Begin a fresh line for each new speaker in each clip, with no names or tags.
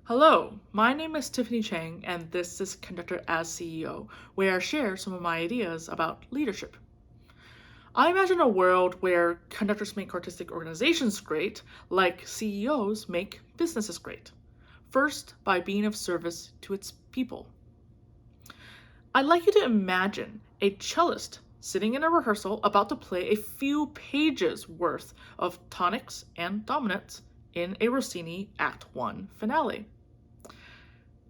Hello, my name is Tiffany Chang, and this is Conductor as CEO, where I share some of my ideas about leadership. I imagine a world where conductors make artistic organizations great, like CEOs make businesses great. First, by being of service to its people. I'd like you to imagine a cellist sitting in a rehearsal about to play a few pages worth of tonics and dominants in a Rossini Act 1 finale.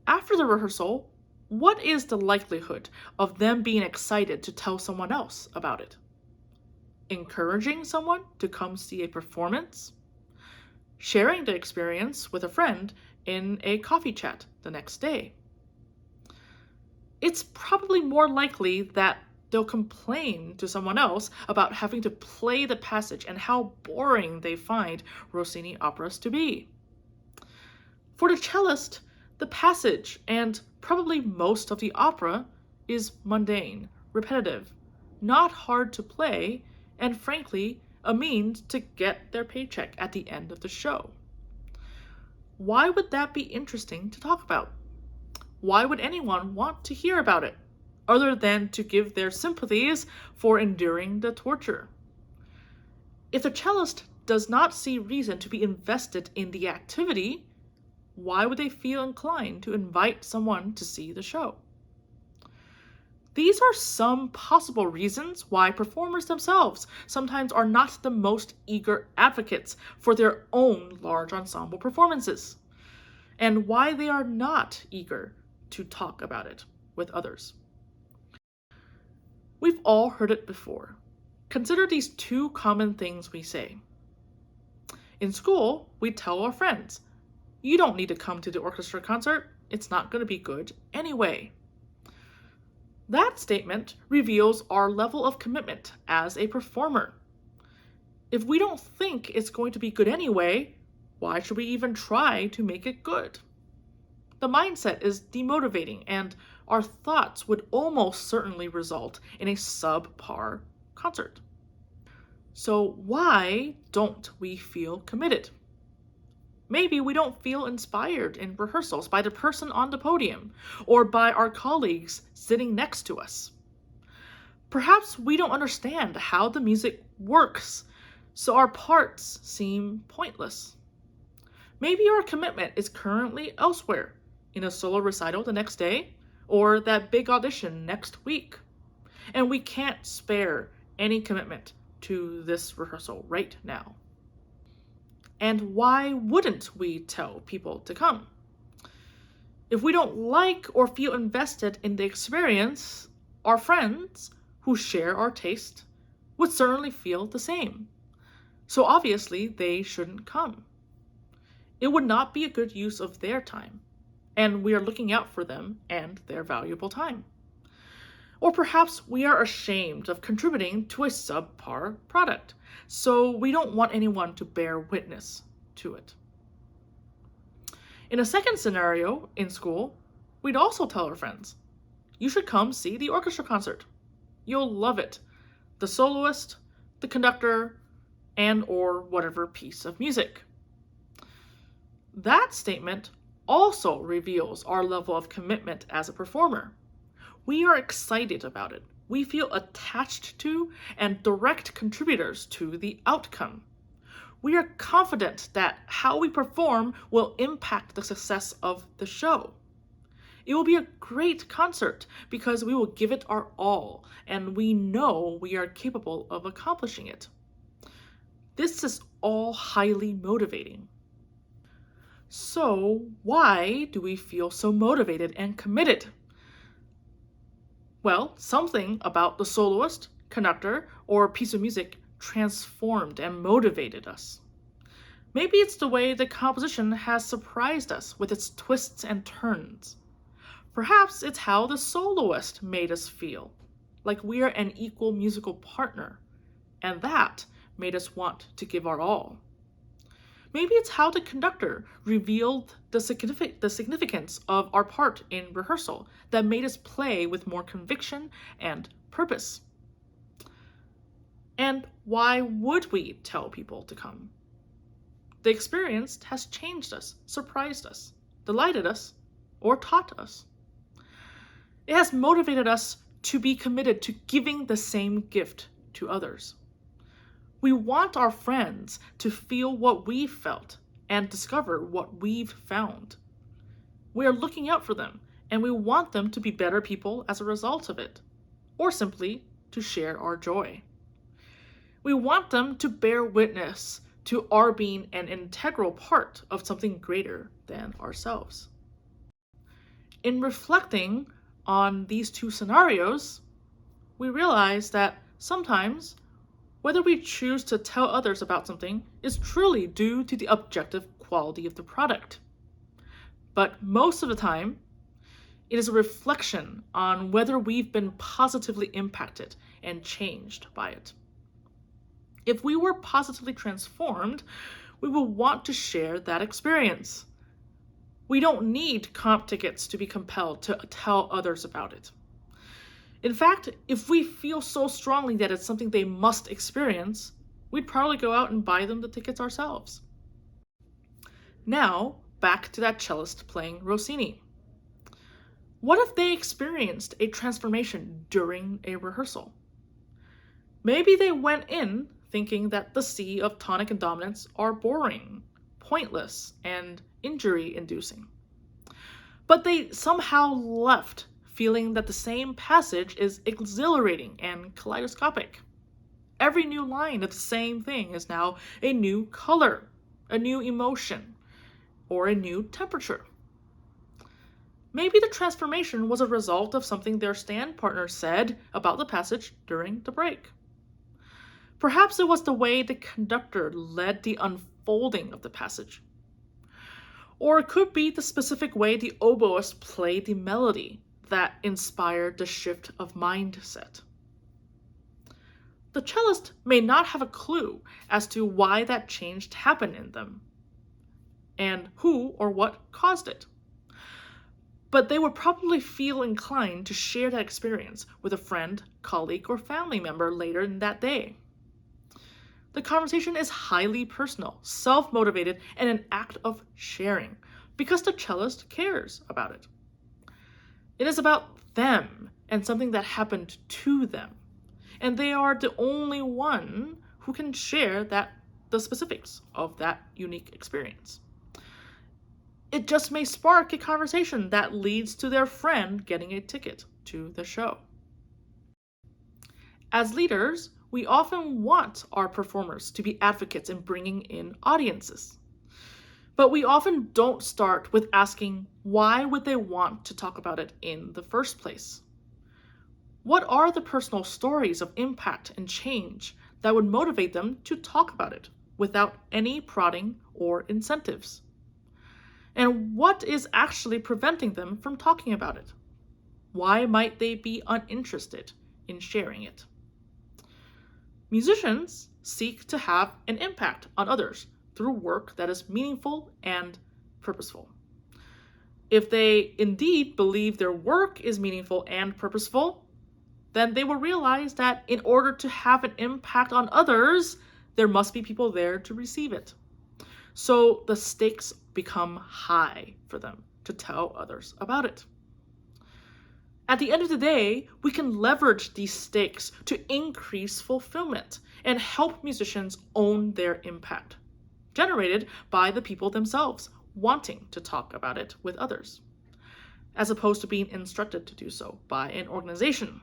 After the rehearsal, what is the likelihood of them being excited to tell someone else about it? Encouraging someone to come see a performance? Sharing the experience with a friend in a coffee chat the next day? It's probably more likely that they'll complain to someone else about having to play the passage and how boring they find Rossini operas to be. For the cellist, the passage, and probably most of the opera, is mundane, repetitive, not hard to play, and frankly, a means to get their paycheck at the end of the show. Why would that be interesting to talk about? Why would anyone want to hear about it, other than to give their sympathies for enduring the torture? If the cellist does not see reason to be invested in the activity, why would they feel inclined to invite someone to see the show? These are some possible reasons why performers themselves sometimes are not the most eager advocates for their own large ensemble performances, and why they are not eager to talk about it with others. We've all heard it before. Consider these two common things we say. In school, we tell our friends, "You don't need to come to the orchestra concert. It's not going to be good anyway." That statement reveals our level of commitment as a performer. If we don't think it's going to be good anyway, why should we even try to make it good? The mindset is demotivating, and our thoughts would almost certainly result in a subpar concert. So why don't we feel committed? Maybe we don't feel inspired in rehearsals by the person on the podium or by our colleagues sitting next to us. Perhaps we don't understand how the music works, so our parts seem pointless. Maybe our commitment is currently elsewhere, in a solo recital the next day, or that big audition next week, and we can't spare any commitment to this rehearsal right now. And why wouldn't we tell people to come? If we don't like or feel invested in the experience, our friends who share our taste would certainly feel the same. So obviously they shouldn't come. It would not be a good use of their time, and we are looking out for them and their valuable time. Or perhaps we are ashamed of contributing to a subpar product, so we don't want anyone to bear witness to it. In a second scenario, in school, we'd also tell our friends, "You should come see the orchestra concert. You'll love it. The soloist, the conductor, and or whatever piece of music." That statement also reveals our level of commitment as a performer. We are excited about it. We feel attached to and direct contributors to the outcome. We are confident that how we perform will impact the success of the show. It will be a great concert because we will give it our all, and we know we are capable of accomplishing it. This is all highly motivating. So, why do we feel so motivated and committed? Well, something about the soloist, conductor, or piece of music transformed and motivated us. Maybe it's the way the composition has surprised us with its twists and turns. Perhaps it's how the soloist made us feel, like we are an equal musical partner, and that made us want to give our all. Maybe it's how the conductor revealed the significance of our part in rehearsal that made us play with more conviction and purpose. And why would we tell people to come? The experience has changed us, surprised us. delighted us, or taught us. It has motivated us to be committed to giving the same gift to others. We want our friends to feel what we felt and discover what we've found. We are looking out for them, and we want them to be better people as a result of it, or simply to share our joy. We want them to bear witness to our being an integral part of something greater than ourselves. In reflecting on these two scenarios, we realize that sometimes whether we choose to tell others about something is truly due to the objective quality of the product. But most of the time, it is a reflection on whether we've been positively impacted and changed by it. If we were positively transformed, we will want to share that experience. We don't need comp tickets to be compelled to tell others about it. In fact, if we feel so strongly that it's something they must experience, we'd probably go out and buy them the tickets ourselves. Now, back to that cellist playing Rossini. What if they experienced a transformation during a rehearsal? Maybe they went in thinking that the sea of tonic and dominance are boring, pointless, and injury-inducing. But they somehow left feeling that the same passage is exhilarating and kaleidoscopic. Every new line of the same thing is now a new color, a new emotion, or a new temperature. Maybe the transformation was a result of something their stand partner said about the passage during the break. Perhaps it was the way the conductor led the unfolding of the passage. Or it could be the specific way the oboist played the melody that inspired the shift of mindset. The cellist may not have a clue as to why that change happened in them and who or what caused it. But they would probably feel inclined to share that experience with a friend, colleague, or family member later in that day. The conversation is highly personal, self-motivated, and an act of sharing because the cellist cares about it. It is about them and something that happened to them. And they are the only one who can share the specifics of that unique experience. It just may spark a conversation that leads to their friend getting a ticket to the show. As leaders, we often want our performers to be advocates in bringing in audiences. But we often don't start with asking why would they want to talk about it in the first place? What are the personal stories of impact and change that would motivate them to talk about it without any prodding or incentives? And what is actually preventing them from talking about it? Why might they be uninterested in sharing it? Musicians seek to have an impact on others through work that is meaningful and purposeful. If they indeed believe their work is meaningful and purposeful, then they will realize that in order to have an impact on others, there must be people there to receive it. So the stakes become high for them to tell others about it. At the end of the day, we can leverage these stakes to increase fulfillment and help musicians own their impact, generated by the people themselves wanting to talk about it with others, as opposed to being instructed to do so by an organization.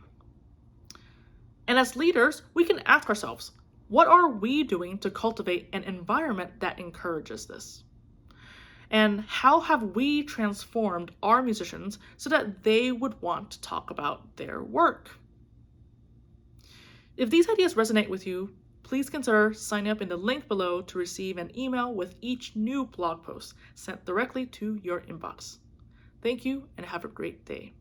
And as leaders, we can ask ourselves, what are we doing to cultivate an environment that encourages this? And how have we transformed our musicians so that they would want to talk about their work? If these ideas resonate with you, please consider signing up in the link below to receive an email with each new blog post sent directly to your inbox. Thank you and have a great day.